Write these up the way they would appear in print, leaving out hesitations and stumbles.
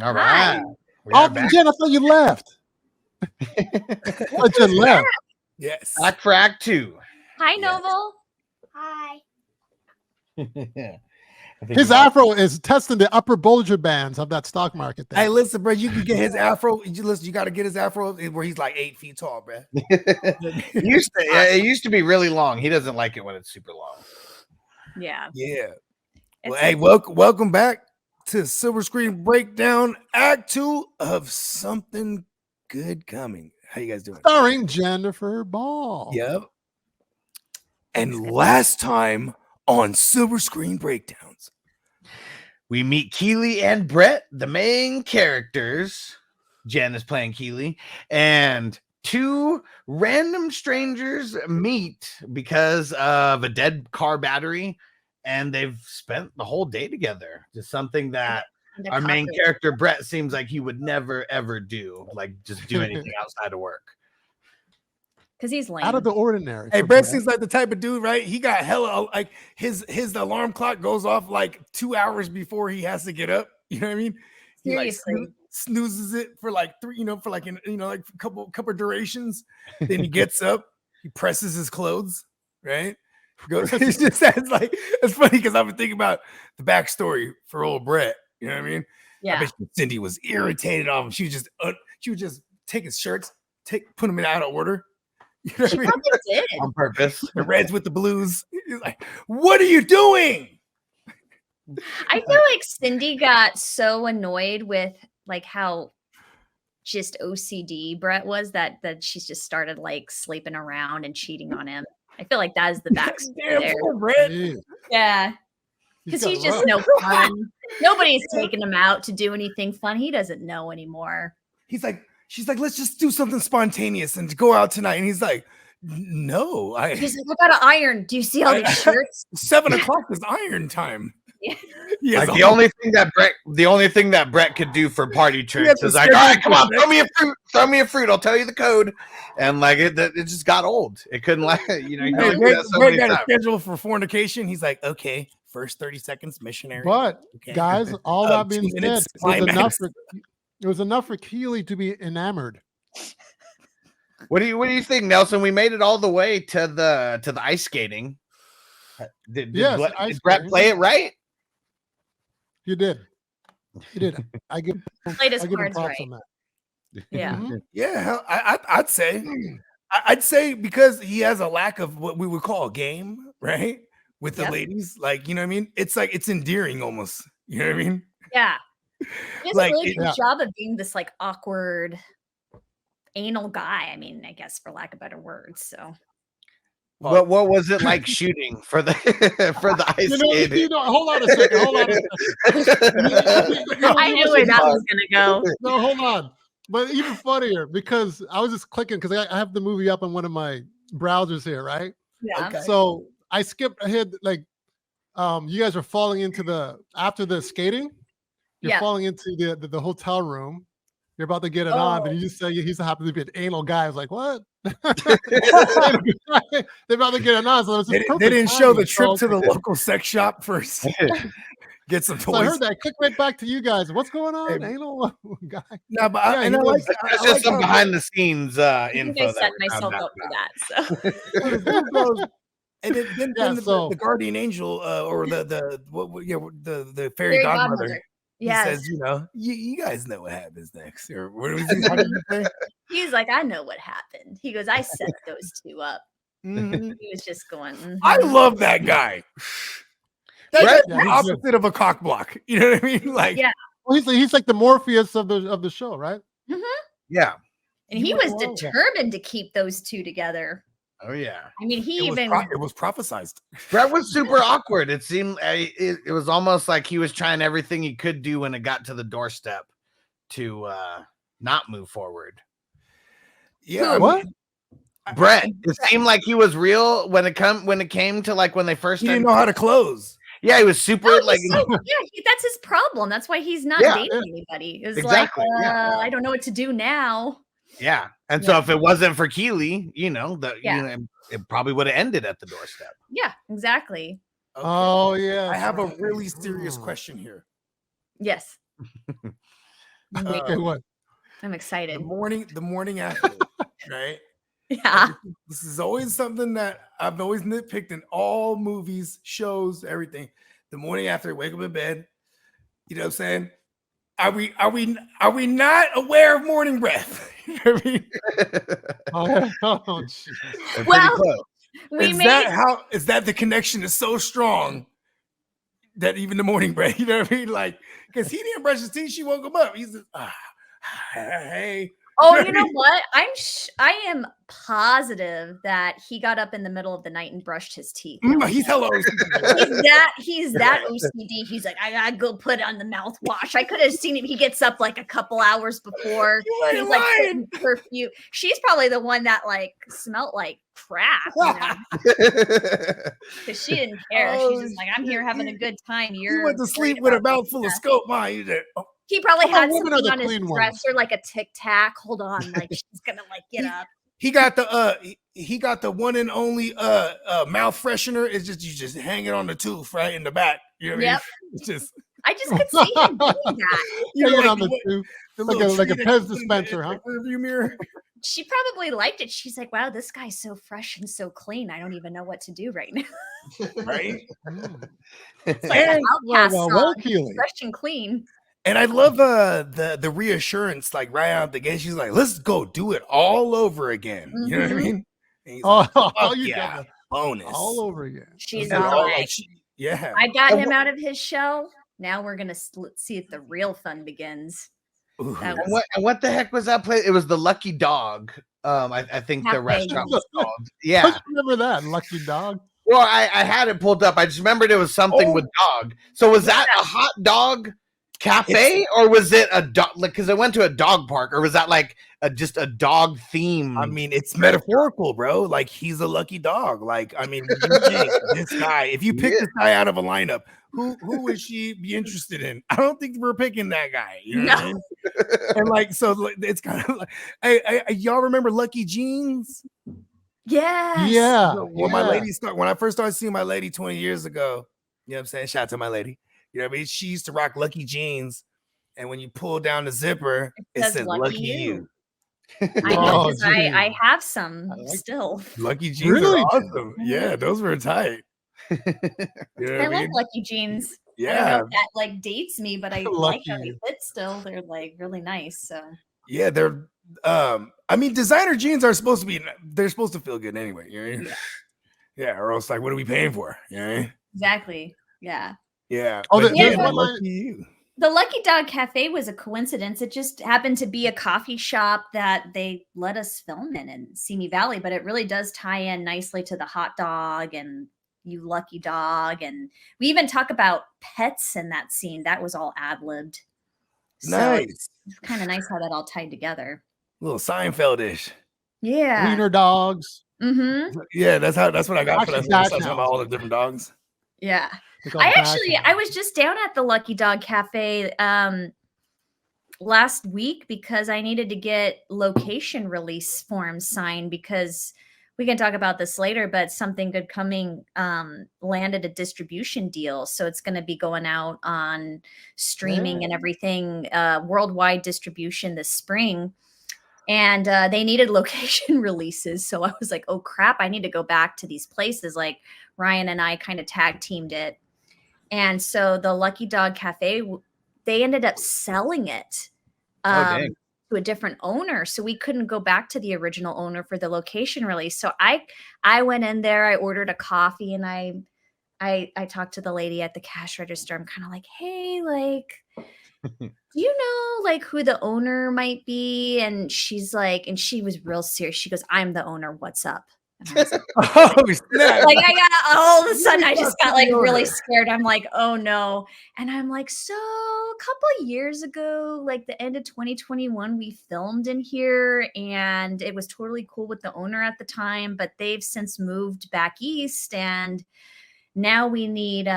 All right. Oh, Jen, I thought you left. I just left. Yes. Back for Act 2. Hi, Noble. Hi. His afro is testing the upper Bollinger bands of that stock market thing. Hey, listen, bro, you can get his afro. You got to get his afro where he's like 8 feet tall, bro. It used to be really long. He doesn't like it when it's super long. Yeah. Yeah. Well, hey, welcome back to Silver Screen Breakdown, Act 2 of Something Good Coming. How you guys doing? Starring Jennifer Ball. Yep. And last time on Silver Screen Breakdowns, we meet Keely and Brett, the main characters. Jen is playing Keely, and two random strangers meet because of a dead car battery, and they've spent the whole day together. Just something that our main character Brett seems like he would never ever do, like just do anything outside of work. Because he's lame. Out of the ordinary. hey, Brett seems like the type of dude, right? He got hella like his alarm clock goes off like 2 hours before he has to get up. You know what I mean? He Seriously. like snoozes it for like three, for like like a couple durations. Then he gets up, he presses his clothes, right? Goes. He just says like it's funny because I've been thinking about the backstory for old Brett. You know what I mean? Yeah. I bet Cindy was irritated on him. She would just take his shirts, put them in out of order. You know what I mean? Did. On purpose. The reds with the blues. He's like, what are you doing? I feel like Cindy got so annoyed with like how just OCD Brett was that she's just started like sleeping around and cheating on him. I feel like that is the backstory there. Poor Brett. Yeah. Because he's just no fun. Nobody's taking him out to do anything fun. He doesn't know anymore. She's like, let's just do something spontaneous and go out tonight. And he's like, no. He's like, I gotta iron. Do you see all these shirts? 7 o'clock is iron time. Yeah. Like the only thing that Brett could do for party tricks is like, all right, come on, throw me a fruit. I'll tell you the code. And like it just got old. It couldn't like Brett got a schedule for fornication. He's like, okay, first 30 seconds, missionary. But okay. guys, all that being said, climax. It was enough for Keely to be enamored. What do you think, Nelson? We made it all the way to the ice skating. Did Brett play it right? You did. I give him props right. on that. Yeah. Yeah, I'd say because he has a lack of what we would call game, right? With the ladies, like, you know what I mean? It's like it's endearing almost. You know what I mean? Yeah. He does Like, a really good job of being this like awkward anal guy. I mean, I guess for lack of better words. So what was it like shooting for the ice skating? Hold on a second. I knew where that was gonna go. No, hold on. But even funnier because I was just clicking because I have the movie up on one of my browsers here, right? Yeah. Okay. So I skipped ahead, like you guys are falling into after the skating. You're falling into the hotel room. You're about to get it on, and you just say he's happens to be an anal guy. I was like, what? They're about to get it on. So they didn't show the trip to the local sex shop first. Get some toys. So I heard that. Click right back to you guys. What's going on? Anal guy. No, but that's just some behind the scenes info. I set myself up for that. So. And then the guardian angel or the fairy godmother. He says, you guys know what happens next. Or what was he talking about? He's like, I know what happened. He goes, I set those two up. Mm-hmm. He was just going. Mm-hmm. I love that guy. That's the opposite of a cock block. You know what I mean? Like, well, he's like the Morpheus of the show, right? Mm-hmm. Yeah. And he was determined to keep those two together. Oh yeah. I mean, it was prophesized. Brett was super awkward. It seemed it was almost like he was trying everything he could do when it got to the doorstep to not move forward. Yeah. What? Brett, it seemed like he was real when it came to like when they first. He didn't know how to close. Yeah, he was super that's his problem. That's why he's not dating anybody. It's exactly. Like, I don't know what to do now. Yeah, and so if it wasn't for Keely, it probably would have ended at the doorstep. Yeah, exactly. Okay. Oh yeah. I have a really serious question here. Yes. Okay, what? I'm excited. The morning after, right? Yeah. This is always something that I've always nitpicked in all movies, shows, everything. The morning after, wake up in bed. You know what I'm saying? Are we not aware of morning breath? You know what I mean? Oh, geez. They're pretty Well, close. we Is made that the connection is so strong that even the morning breath, you know what I mean? Like, because he didn't brush his teeth, she woke him up. He's just, hey. Oh, you know what? I am positive that he got up in the middle of the night and brushed his teeth. No, He's hella he's that OCD. He's like, I gotta go put on the mouthwash. I could have seen him. He gets up like a couple hours before. He's like putting perfume. She's probably the one that like smelled like crap, you know, because she didn't care. She's just like, I'm here having a good time. He You're went to sleep with a mouthful of scope. He probably How had about women are something the on his clean dresser, like a Tic Tac. Hold on, like she's gonna like get up. He got the one and only mouth freshener. It's just you just hang it on the tooth right in the back. You know what I mean? It's just I just could see him doing that. you know, Hanging like on the tooth, like a Pez dispenser, huh? Rearview mirror. She probably liked it. She's like, wow, this guy's so fresh and so clean. I don't even know what to do right now. Right? It's like an outcast song, Keely. fresh and clean. And I love the reassurance, like right out the gate. She's like, let's go do it all over again. You know what I mean? And he's like, You yeah, got bonus. all over again. She's And all like, like, yeah. I got him out of his shell. Now we're going to see if the real fun begins. Ooh. That And was what the heck was that place? It was the Lucky Dog. I think the Cafe. restaurant was called. I Yeah. just remember that Lucky Dog. Well, I had it pulled up. I just remembered it was something with dog. So was that a hot dog cafe, or was it a dog? Like, because I went to a dog park, or was that like just a dog theme? I mean, it's metaphorical, bro. Like he's a lucky dog. Like, I mean, you think this guy, if you pick this guy out of a lineup, who would she be interested in? I don't think we're picking that guy. You know what I mean? And like, so like, it's kind of like, hey, y'all remember Lucky Jeans? yes. Yeah. When my lady when I first started seeing my lady 20 years ago, you know what I'm saying? Shout out to my lady. You know what I mean? She used to rock Lucky Jeans. And when you pull down the zipper, it says Lucky You. I know, because I have some still. Lucky Jeans Really? are awesome. Yeah, those were tight. You know I what like Lucky Jeans. I don't Yeah. know if that like dates me, but I like Lucky how they you. fit still. They're like really nice. So Yeah, they're I mean, designer jeans are supposed to be, they're supposed to feel good anyway. You know what I mean? Yeah, or else like what are we paying for? You know what I mean? exactly. Yeah. Yeah. Oh, but there's yeah, one line- lucky you. The Lucky Dog Cafe was a coincidence. It just happened to be a coffee shop that they let us film in Simi Valley, but it really does tie in nicely to the hot dog and you lucky dog. And we even talk about pets in that scene. That was all ad-libbed. So Nice. it's kind of nice how that all tied together. A little Seinfeldish. Yeah. Wiener dogs. Mm-hmm. Yeah, that's what I got for that. Actually, Talking Dash about House. all the different dogs. Yeah. They call I it actually, Dash I House. was just down at the Lucky Dog Cafe last week because I needed to get location release forms signed because we can talk about this later, but something good coming landed a distribution deal. So it's going to be going out on streaming and everything, worldwide distribution this spring. And they needed location releases. So I was like, oh crap, I need to go back to these places. Like Ryan and I kind of tag teamed it. And so the Lucky Dog Cafe, they ended up selling it dang. to a different owner. So we couldn't go back to the original owner for the location release. So I went in there, I ordered a coffee, and I talked to the lady at the cash register. I'm kind of like, hey, like, do you know like who the owner might be? And she's like, and she was real serious. She goes, I'm the owner. What's up? And I was like, Oh, snap. like I got all of a sudden I just got like really scared. I'm like, oh no. And I'm like, so a couple of years ago, like the end of 2021, we filmed in here and it was totally cool with the owner at the time, but they've since moved back east and now we need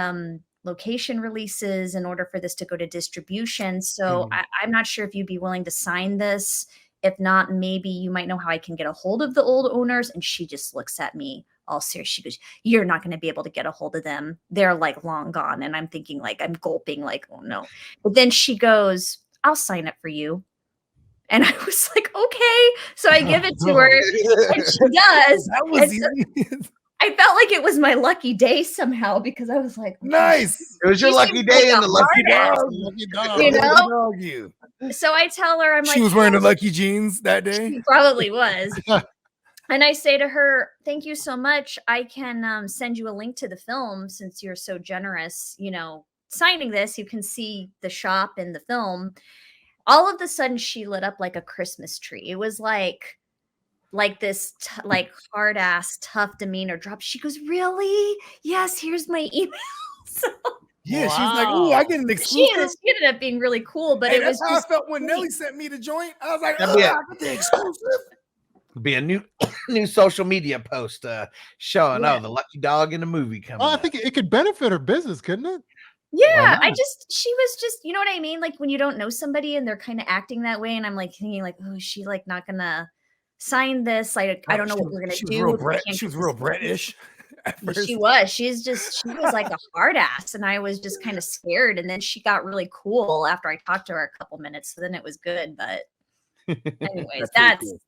location releases in order for this to go to distribution. So I'm not sure if you'd be willing to sign this. If not, maybe you might know how I can get a hold of the old owners. And she just looks at me all serious. She goes, you're not going to be able to get a hold of them. They're like long gone. And I'm thinking like, I'm gulping like, oh no. But then she goes, I'll sign it for you. And I was like, okay. So I give it to her, and she does. That was so easy. I felt like it was my lucky day somehow because I was like, Nice. It was your She lucky seemed day like and a the lucky hard dog. Lucky dog. You know? Lucky dog, you. So I tell her, I'm like, She was wearing the lucky jeans that day. she probably was. And I say to her, thank you so much. I can send you a link to the film since you're so generous, signing this. You can see the shop in the film. All of a sudden, she lit up like a Christmas tree. It was like this hard ass tough demeanor drop. She goes, really? Yes, here's my email. So Yeah, she's like, "Ooh, I get an exclusive." she ended up being really cool, but it was that's how just I felt when sweet. Nelly sent me the joint. I was like, That'd "Oh, be I it. got the exclusive." Be a new social media post showing Yeah. the lucky dog in the movie coming. I think it could benefit her business, couldn't it? Yeah, not? she was just, you know what I mean? Like when you don't know somebody and they're kind of acting that way, and I'm like thinking like, oh, is she like not gonna sign this? Like I don't know what we're gonna do. Real if we Brett. can't She get was real this done." Brett-ish. at But first. she was. She was like a hard ass, and I was just kind of scared. And then she got really cool after I talked to her a couple minutes. So then it was good. But anyways,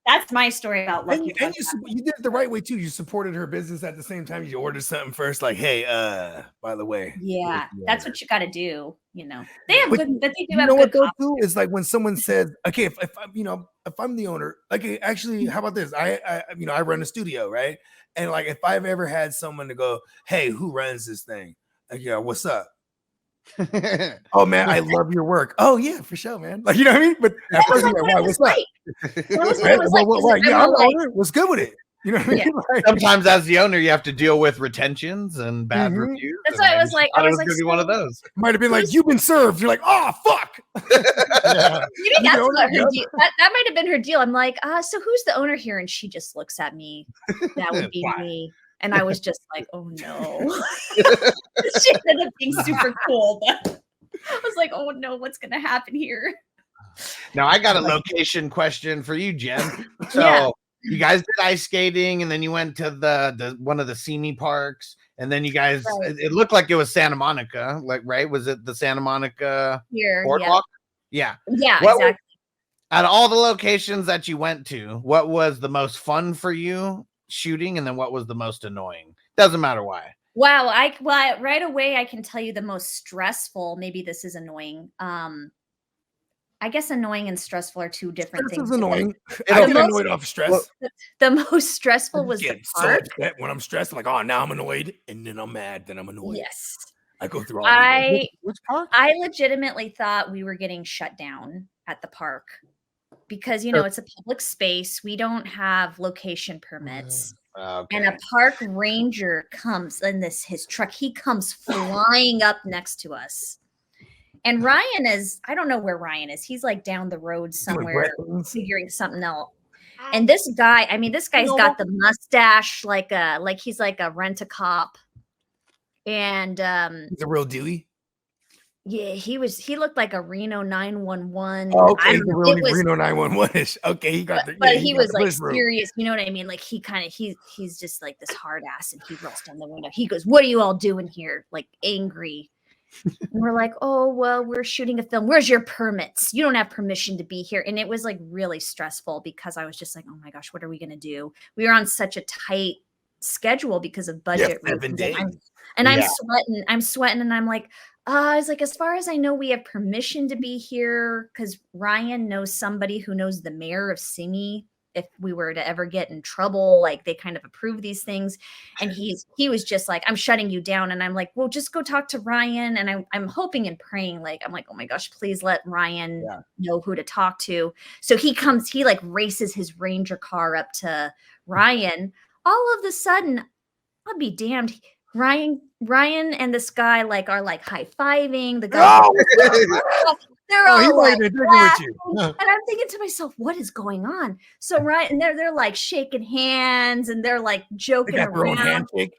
that's my story about Lucky And Dog. you did it the right way too. You supported her business at the same time. You ordered something first, like, "Hey, by the way." Yeah, that's what you got to do. They have good, but they do You have know good. what though too is like when someone says, "Okay, if I'm if I'm the owner, like actually, how about this? I run a studio, right? And like if I've ever had someone to go, "Hey, who runs this thing?" Like, yeah, what's up? Oh man, I love your work. Oh yeah, for sure, man. Like, you know what I mean? But at first, you're like, "Why? What's up?" That was what it was like. 'Cause Yeah, I'm I'm all the like, owner. What's good with it? You know what I mean? Like, Sometimes as the owner, you have to deal with retentions and bad Mhm. reviews. That's and why I was like, thought I it was like, gonna be one of so- those. might have been like, "You've been served." You're like, "Oh fuck." Yeah. maybe You that's know what her that? deal. That might have been her deal. I'm like, so who's the owner here? And she just looks at me. That would be Why? me. And I was just like, oh no. She ended up being super cool, but I was like, oh no, what's gonna happen here? Now I got a location question for you, Jen. So Yeah. you guys did ice skating, and then you went to the one of the SeaMe parks, and then you guys Right. it looked like it was Santa Monica, like right? Was it the Santa Monica Here, boardwalk? Yeah. yeah, What exactly. Out of all the locations that you went to, what was the most fun for you shooting, and then what was the most annoying? Doesn't matter why. Wow, right away I can tell you the most stressful. Maybe this is annoying. I guess annoying and stressful are two different Stress things. is annoying. The I get most- annoyed off stress. Well, The most stressful I was the get so park. upset when I'm stressed. I'm like, oh, now I'm annoyed, and then I'm mad, then I'm annoyed. Yes. I go through all these. Which park? I legitimately thought we were getting shut down at the park because it's a public space. We don't have location permits. okay. And a park ranger comes in his truck. He comes flying up next to us. And Ryan I don't know where Ryan is. He's like down the road somewhere figuring something out. And this guy's got the mustache like he's like a rent-a-cop. And He's a real dealie. yeah, he looked like a Reno 911. Oh, okay, it really was, Reno 911-ish. Okay, he got but yeah, he got was the like push room. serious, you know what I mean? Like he's just like this hard ass, and he rolls down the window. He goes, "What are you all doing here?" Like angry. And we're like, "Oh, well, we're shooting a film. Where's your permits? You don't have permission to be here." And it was like really stressful because I was just like, "Oh my gosh, what are we gonna do?" We were on such a tight schedule because of budget reasons. I'm sweating, and I'm like, I was like, as far as I know, we have permission to be here because Ryan knows somebody who knows the mayor of SeaMe. If we were to ever get in trouble, like they kind of approve these things. And he was just like, "I'm shutting you down." And I'm like, "Well, just go talk to Ryan." And I'm hoping and praying, like, I'm like, "Oh my gosh, please let Ryan know who to talk to." So he like races his Ranger car up to Ryan. All of a sudden, I'll be damned. Ryan and this guy are like high-fiving. The guy, they're all he like might have been drinking with you. and I'm thinking to myself, what is going on? So Ryan, and they're like shaking hands and they're like They joking got their own around. handshake.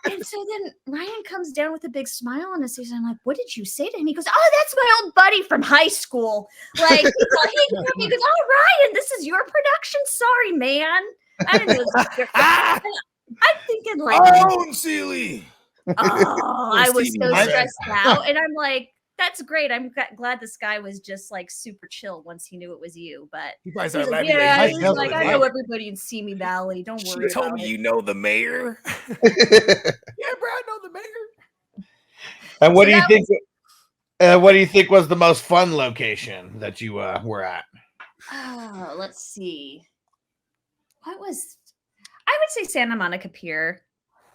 And so then Ryan comes down with a big smile on his face. I'm like, "What did you say to him?" He goes, "Oh, that's my old buddy from high school." Like he goes, "Oh, Ryan, this is your production. Sorry, man. I didn't know this was your I'm thinking like, Oh, Seely. oh, I was so my bad. stressed out. And I'm like, that's great. I'm glad this guy was just like super chill once he knew it was you. But He probably he's started like, laughing. yeah, Like, he's "Hey, like, I know everybody in Simi Valley. Don't She worry told about me it. you know the mayor. Yeah, bro, I know the mayor. And what So do you that think? What do you think was the most fun location that you were at? Oh, let's see. What was? I would say Santa Monica Pier.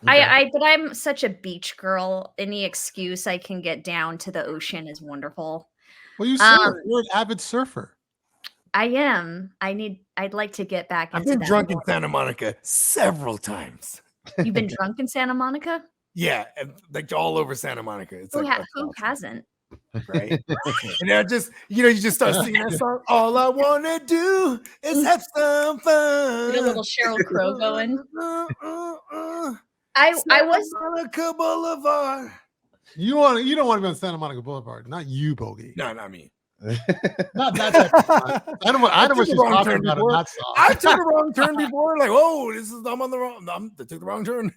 Okay. But I'm such a beach girl. Any excuse I can get down to the ocean is wonderful. Well, you surf. You're an avid surfer. I am. I'd like to get back I've into been that drunk in more. Santa Monica several times. You've been drunk in Santa Monica? Yeah, and like all over Santa Monica. It's Who, like who awesome, hasn't? right? And I just, you just start singing that song. All I wanna do is have some fun. Get a little Sheryl Crow going. I was Santa Monica Boulevard. You don't want to be on Santa Monica Boulevard. Not you, Bogey. No, not me. Not that type of fun. I know what took she's the wrong talking turn about in before. that song. I took a wrong turn before. Like, oh, I'm on the wrong. I took the wrong turn.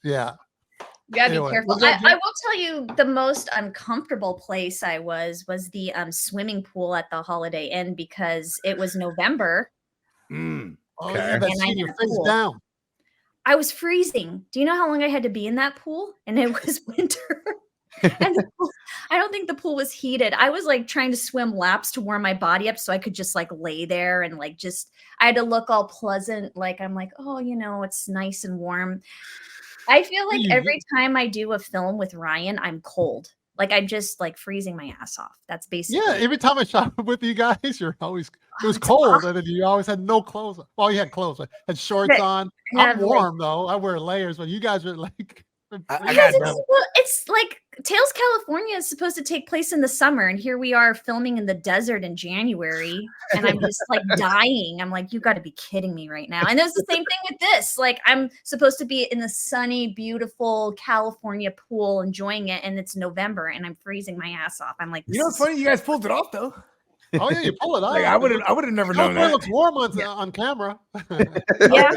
Yeah. You gotta Anyway, be careful. was that I will tell you the most uncomfortable place I was the swimming pool at the Holiday Inn because it was November. Mm. Oh, Okay. yeah, that's And I seeing your had a face pool. down. I was freezing. Do you know how long I had to be in that pool? And it was winter. And I don't think the pool was heated. I was like trying to swim laps to warm my body up so I could just like lay there and like I had to look all pleasant. Like I'm like, oh, it's nice and warm. I feel like every time I do a film with Ryan, I'm cold. Like I'm just like freezing my ass off. That's basically. Yeah, every time I shot with you guys, it was it's cold, awesome. and then you always had no clothes on. Well, you had clothes. I had shorts on. Yeah, I'm warm though. I wear layers, but you guys are like. I got it's like Tales California is supposed to take place in the summer, and here we are filming in the desert in January, and I'm just like dying. I'm like, you got to be kidding me right now. And it was the same thing with this. Like, I'm supposed to be in the sunny, beautiful California pool enjoying it, and it's November, and I'm freezing my ass off. I'm like, It's funny. You guys pulled it off though. Oh yeah, you pull it off. Like I would have never known California that. looks warm on camera. yeah.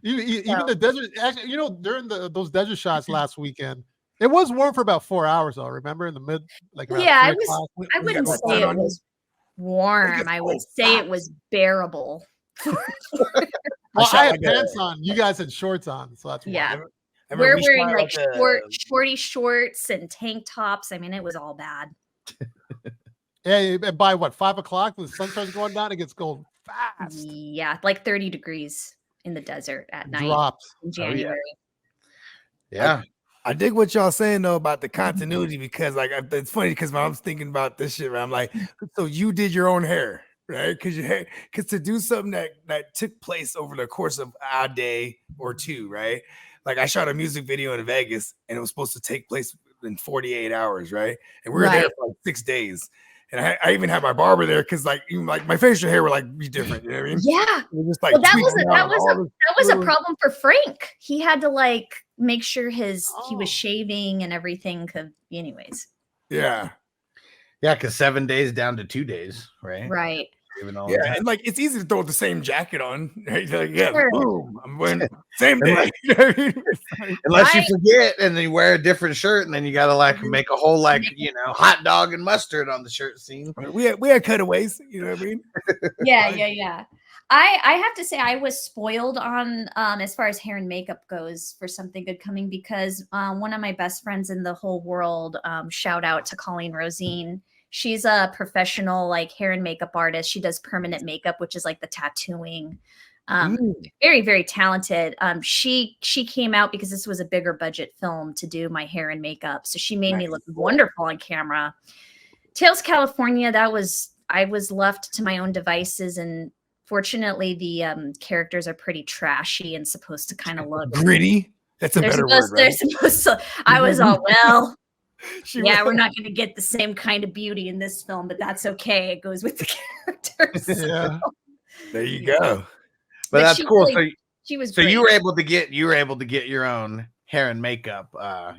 Even the desert. Actually, during those desert shots last weekend, it was warm for about 4 hours. Though, remember in the mid, like around Yeah, 3 o'clock? I wouldn't say it was warm. I would say it was bearable. Well, I had pants on. You guys had shorts on, so that's why. Yeah. I We're remember we wearing shot like a- shorty shorts and tank tops. I mean, it was all bad. Yeah, by what 5 o'clock, the sun starts going down. It gets cold fast. Yeah, like 30 degrees in the desert at night Drops. in January. Yeah. I dig what y'all saying though about the continuity because like it's funny because when I was thinking about this shit, I'm like, so you did your own hair, right? Because to do something that took place over the course of a day or two, right? Like I shot a music video in Vegas and it was supposed to take place in 48 hours, right? And we were there for like 6 days. And I even had my barber there because like even like my facial hair were like be different, you know what I mean? Yeah. It was just, like, Well, that tweaking was a problem for Frank. He had to like make sure he Oh. was shaving and everything. Anyways. Yeah. Yeah, because 7 days down to 2 days, right? Right. Even all Yeah, that. and like it's easy to throw the same jacket on. Right? Like, yeah, Sure. boom, I'm wearing same day. You know what I mean? It's like- Unless you forget and then you wear a different shirt and then you gotta like make a whole like hot dog and mustard on the shirt scene. we had cutaways, you know what I mean? Yeah. I have to say I was spoiled on as far as hair and makeup goes for Something Good Coming because one of my best friends in the whole world, shout out to Colleen Rosine. She's a professional like hair and makeup artist. She does permanent makeup, which is like the tattooing. Very, very talented. She came out because this was a bigger budget film to do my hair and makeup. So she made me look wonderful on camera. Tales California, I was left to my own devices, and fortunately the characters are pretty trashy and supposed to kind of look Gritty. That's a better word. They're Right? supposed to. I was all well. We're we're not going to get the same kind of beauty in this film, but that's okay. It goes with the characters. Yeah. There you go. But that's cool. Really, she was. So great. you were able to get your own hair and makeup.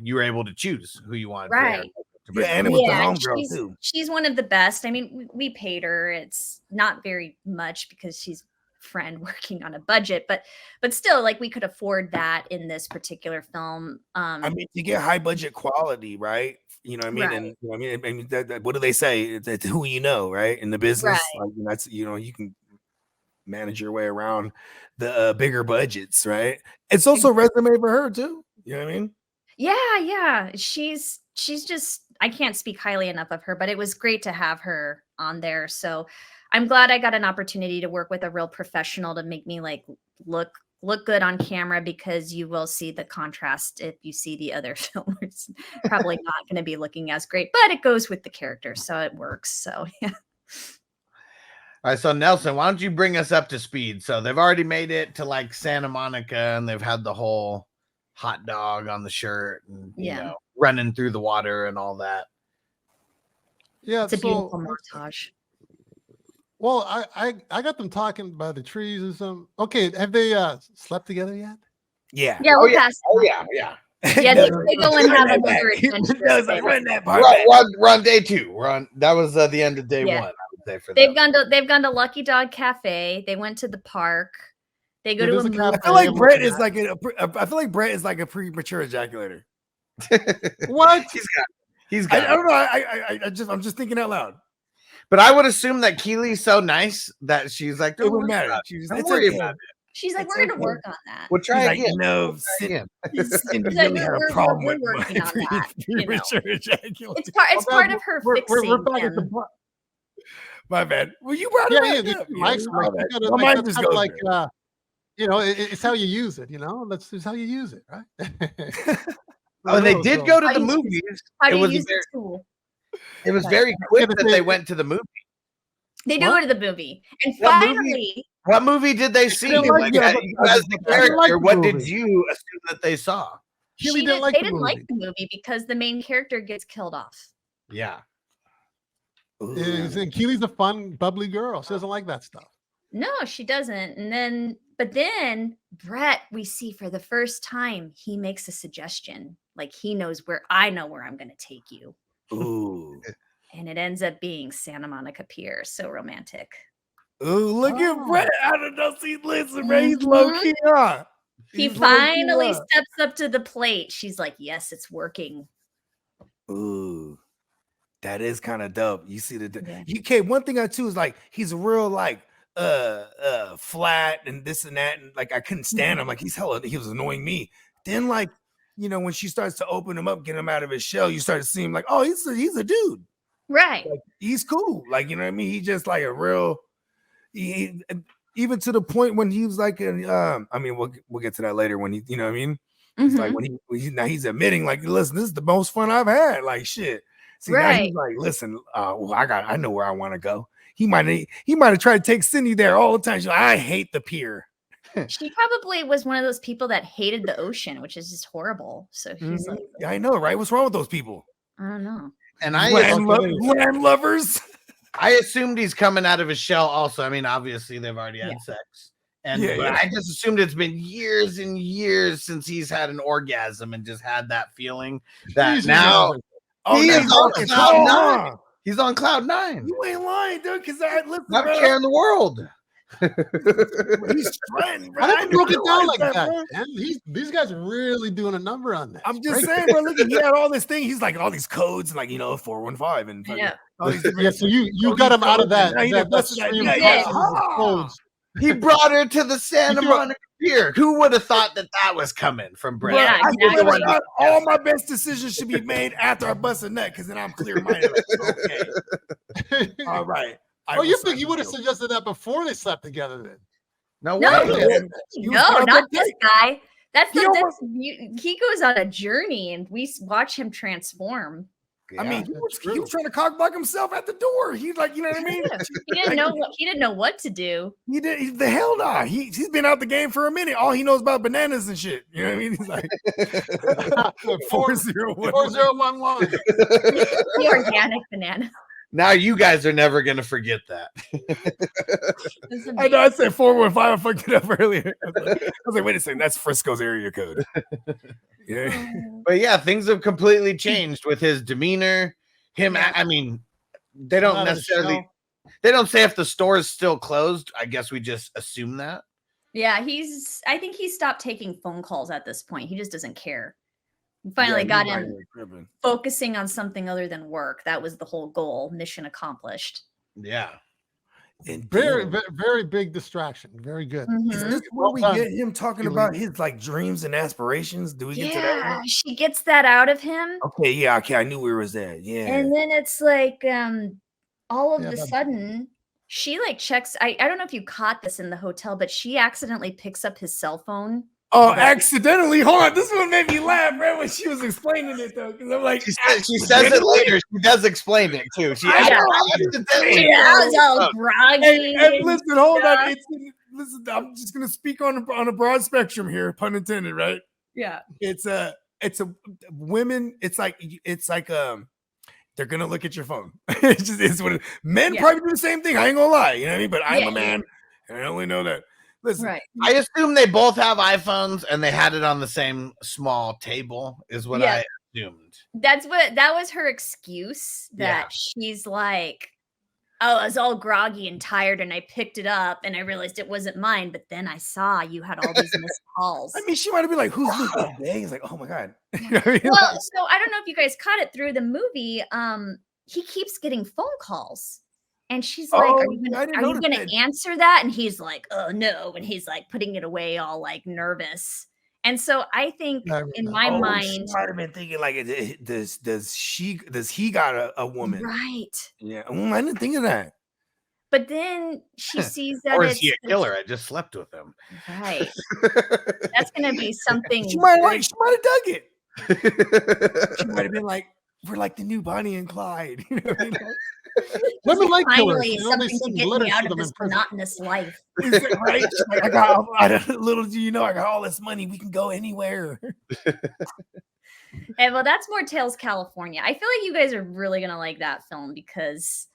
You were able to choose who you wanted. Right. Yeah, and it was the homegirl too. She's one of the best. I mean, we paid her. It's not very much because she's friend working on a budget, but still, like, we could afford that in this particular film. I mean, you get high budget quality, right? You know what I mean? Right. And you know what I mean, what do they say? It's who you know, right? In the business, Right. like, that's, you know, you can manage your way around the bigger budgets, right? It's also a resume for her too. You know what I mean? Yeah. She's just, I can't speak highly enough of her, but it was great to have her on there. So I'm glad I got an opportunity to work with a real professional to make me like look good on camera, because you will see the contrast if you see the other film. It's probably not going to be looking as great, but it goes with the character, so it works. So yeah. All right, so Nelson, why don't you bring us up to speed? So they've already made it to like Santa Monica, and they've had the whole hot dog on the shirt, and you know, running through the water and all that. Yeah, it's a beautiful montage. Well, I got them talking by the trees or something. Okay, have they slept together yet? Yeah. Yeah, we'll pass. Yeah. Yeah, they go and have another adventure. Like, run that part. We're on day 2. That was the end of day 1. I would say for they've gone to Lucky Dog Cafe. They went to the park. They go to a movie. I feel like Brett is like a premature ejaculator. What? He's got. I don't know. I'm just thinking out loud. But I would assume that Keely's so nice that she's like, it wouldn't matter. Don't worry about it. She's like, we're going to work on that. We'll try again. No, Cindy really had a problem with working on that. Premature ejaculation. It's part of her fixing. We're back at the point. My bad. Well, you brought it up. Mike's mine just goes like, you know, it's how you use it. You know, it's how you use it, right? Oh, they did go to the movies. How do you use the tool? It was very quick that they went to the movie. They do go to the movie, and finally, what movie did they see? Like, as the character, what did you assume that they saw? They didn't like the movie because the main character gets killed off. Yeah. And Keely's a fun, bubbly girl. She doesn't like that stuff. No, she doesn't. But then Brett, we see for the first time, he makes a suggestion. Like, he knows I know where I'm going to take you. Ooh. And it ends up being Santa Monica Pier. So romantic. Ooh, look at Brett. I don't know. See, listen, Ray, he's low key. He finally steps up to the plate. She's like, yes, it's working. Ooh. That is kind of dope. You see one thing I too is like, he's real like flat and this and that, and like I couldn't stand him. Like, he was annoying me. Then, like, you know, when she starts to open him up, get him out of his shell, you start to see him like, oh, he's a dude. Right. Like, he's cool. Like, you know what I mean? He just like a real even to the point when he was like I mean, we'll get to that later when he, you know what I mean? It's like when he's admitting, like, listen, this is the most fun I've had. Like, shit. See, now he's like, listen, well, I know where I want to go. He might have tried to take Cindy there all the time. She's like, I hate the pier. She probably was one of those people that hated the ocean, which is just horrible. So he's like, yeah, I know, right? What's wrong with those people? I don't know. And land lovers. I assumed he's coming out of his shell also. I mean, obviously they've already had sex. And I just assumed it's been years and years since he's had an orgasm and just had that feeling that now he is on cloud 9. He's on cloud 9. You ain't lying, dude, because listen, not a care in the world. He's trying, bro. I never broke it down like that. These guys are really doing a number on that. I'm just saying, bro. Look, he had all this thing. He's like all these codes, and like, you know, 415 and so you got him out of that. Codes. He brought her to the Santa Monica Pier. Who would have thought that was coming from Brett? Yeah, exactly. All my best decisions should be made after I bust a nut, because then I'm clear-minded. Okay. All right. You think you would have suggested that before they slept together then? No, not this guy. He goes on a journey and we watch him transform. Yeah, I mean, he was trying to cock block himself at the door. He's like, you know what I mean? He didn't know what to do. He did the hell nah. He's been out the game for a minute. All he knows about bananas and shit. You know what I mean? He's like 4011. The organic banana. Now you guys are never gonna forget that. I know. I said 415. I fucked it up earlier. I was like, wait a second, that's Frisco's area code. Yeah, but yeah, things have completely changed with his demeanor. I mean, they don't necessarily. They don't say if the store is still closed. I guess we just assume that. Yeah, I think he stopped taking phone calls at this point. He just doesn't care. We finally got him focusing on something other than work. That was the whole goal. Mission accomplished. Yeah. And very big distraction. Very good. Is this where we get him talking about his like dreams and aspirations? Do we get to that? Yeah, she gets that out of him. Okay, yeah, okay. I knew where it was at. Yeah. And then it's like all of a sudden she like checks. I don't know if you caught this in the hotel, but she accidentally picks up his cell phone. Oh, accidentally. Hold on. This one made me laugh, right? When she was explaining it, though. Because I'm like, she says it later. She does explain it, too. I was all groggy. Hey, listen, hold on. Listen, I'm just going to speak on a broad spectrum here, pun intended, right? Yeah. It's a women. It's like, they're going to look at your phone. It's what men probably do the same thing. I ain't going to lie. You know what I mean? But I'm a man, and I only know that. Listen, right. I assume they both have iPhones and they had it on the same small table is what I assumed. That was her excuse that she's like, oh, I was all groggy and tired and I picked it up and I realized it wasn't mine, but then I saw you had all these missed calls. I mean, she might have been like, who's this? He's like, oh my God. Well, so I don't know if you guys caught it through the movie. He keeps getting phone calls. And she's like, are you gonna answer that? And he's like, oh no. And he's like putting it away all like nervous. And so I think in my mind, she might have been thinking like, does he got a woman? Right. Yeah. I didn't think of that. But then she sees that or is he a killer? I just slept with him. Right. That's gonna be something. She might have dug it. She might have been like, we're like the new Bonnie and Clyde. You know what I mean? Women like finally something to get me out of this monotonous life. Right? Like, I got little do you know, I got all this money. We can go anywhere. And well, that's more Tales California. I feel like you guys are really gonna like that film because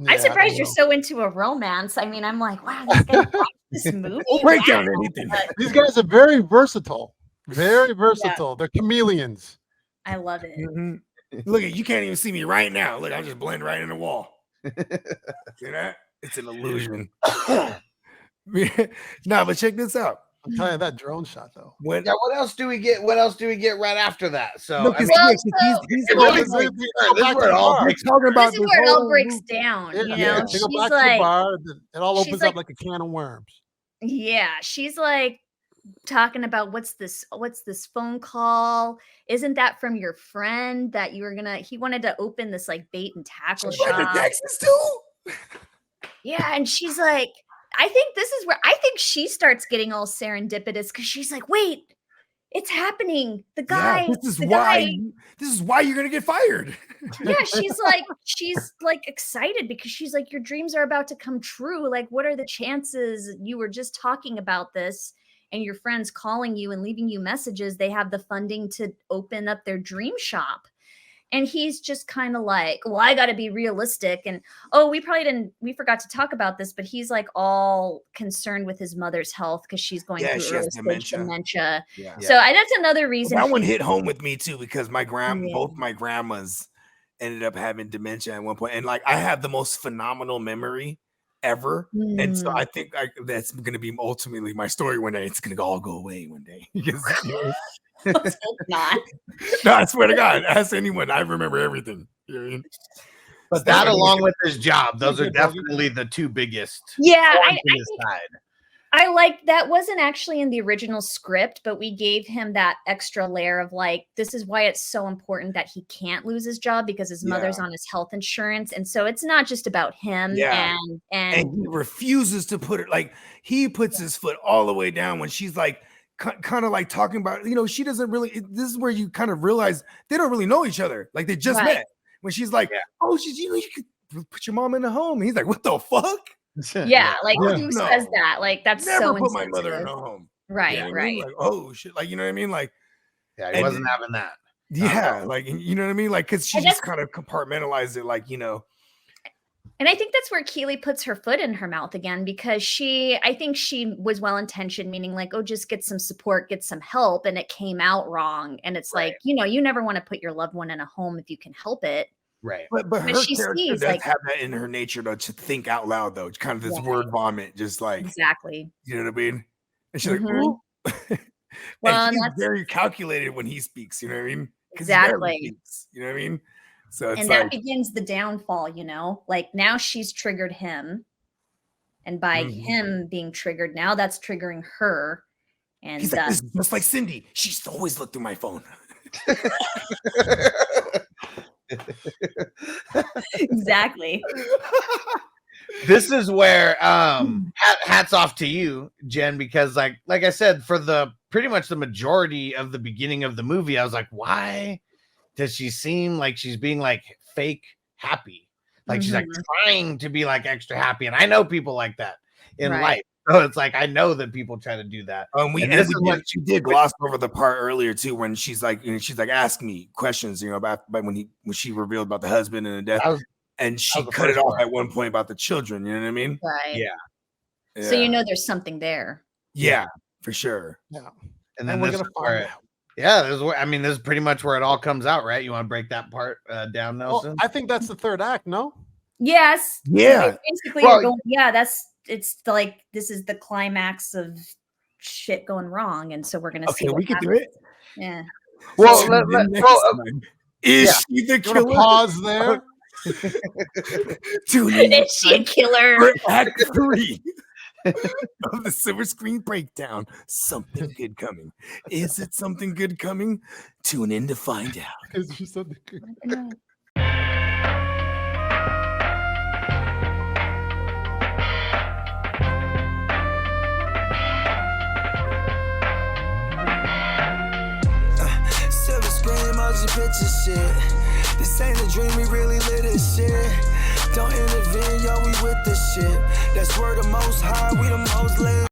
I'm surprised you're so into a romance. I mean, I'm like, wow, this guy watched this movie. We'll break down anything. These guys are very versatile. Very versatile. They're chameleons. I love it. Mm-hmm. Look, you can't even see me right now. Look, I'm just blending right in the wall. See that? It's an illusion. Nah, but check this out. I'm telling you that drone shot though. What else do we get? What else do we get right after that? So this is where it all breaks down. You know, they go back to the bar. It all opens up like a can of worms. Yeah, she's like talking about what's this phone call? Isn't that from your friend that you were he wanted to open this like bait and tackle shop? Texas too? Yeah, and she's like, I think this is where I think she starts getting all serendipitous because she's like, wait, it's happening. The guy, this is why you're gonna get fired. Yeah, she's like excited because she's like, your dreams are about to come true. Like, what are the chances? You were just talking about this and your friends calling you and leaving you messages. They have the funding to open up their dream shop. And he's just kind of like, well, I got to be realistic. And, we forgot to talk about this, but he's like all concerned with his mother's health because she's going through early stage dementia. Yeah. So that's another reason. That one hit home with me too, because both my grandmas ended up having dementia at one point. And like, I have the most phenomenal memory ever. And so I think that's going to be ultimately my story one day. It's going to all go away one day. Let's hope not. No, I swear to God, ask anyone. I remember everything. You know what I mean? But that, along with his job, those are definitely the two biggest. Yeah, I like that. Wasn't actually in the original script, but we gave him that extra layer of like, this is why it's so important that he can't lose his job because his mother's on his health insurance, and so it's not just about him. Yeah. And he refuses to put it, like, he puts his foot all the way down when she's like, kind of like talking about, she doesn't really. This is where you kind of realize they don't really know each other. Like they just met. When she's like, you could put your mom in a home. And he's like, what the fuck? Yeah, like who says that? Like that's never so put my mother in a home. Right, right. Like, oh shit, like you know what I mean? Like, he wasn't having that. Yeah, like you know what I mean? Like, because she just kind of compartmentalized it, like And I think that's where Keely puts her foot in her mouth again, because I think she was well intentioned, meaning like, just get some support, get some help, and it came out wrong. And it's like, you never want to put your loved one in a home if you can help it. Right. But her she character sees, does like- have that in her nature though, to think out loud though. It's kind of this word vomit, just like Exactly. you know what I mean? And she's Mhm. like, ooh. Well, and he's that's- very calculated when he speaks, you know what I mean? 'Cause he Exactly. barely speaks, you know what I mean? So it's And like that begins the downfall, you know? Like now she's triggered him. And by him being triggered, now that's triggering her. And he's like, this is just like Cindy. She's always looked through my phone. exactly. This is where hats off to you, Jen, because like I said, for the pretty much the majority of the beginning of the movie, I was like, why does she seem like she's being like fake happy? Like she's like trying to be like extra happy. And I know people like that in life. So it's like I know that people try to do that. She did gloss over the part earlier too when she's like ask me questions, you know, about when she revealed about the husband and the death. And she cut it off at one point about the children. You know what I mean? Right. Yeah. So you know there's something there. Yeah, for sure. Yeah. And then we're this gonna is where find out. Yeah, this is where this is pretty much where it all comes out, right? You want to break that part down, Nelson? Well, I think that's the third act, no? Yes. Yeah. Basically, we're going, this is the climax of shit going wrong. And so we're going to see. Okay, we can do it. Yeah. Well, is she the Gonna killer? pause there. Is she a killer? For Act 3 of the Silver Screen Breakdown. Something good coming. Is it something good coming? Tune in to find out. Is she something good? Silver screen, motion picture shit. This ain't a dream, we really lit this shit. Don't intervene, yo, we with this shit. That's where the most high, we the most lit.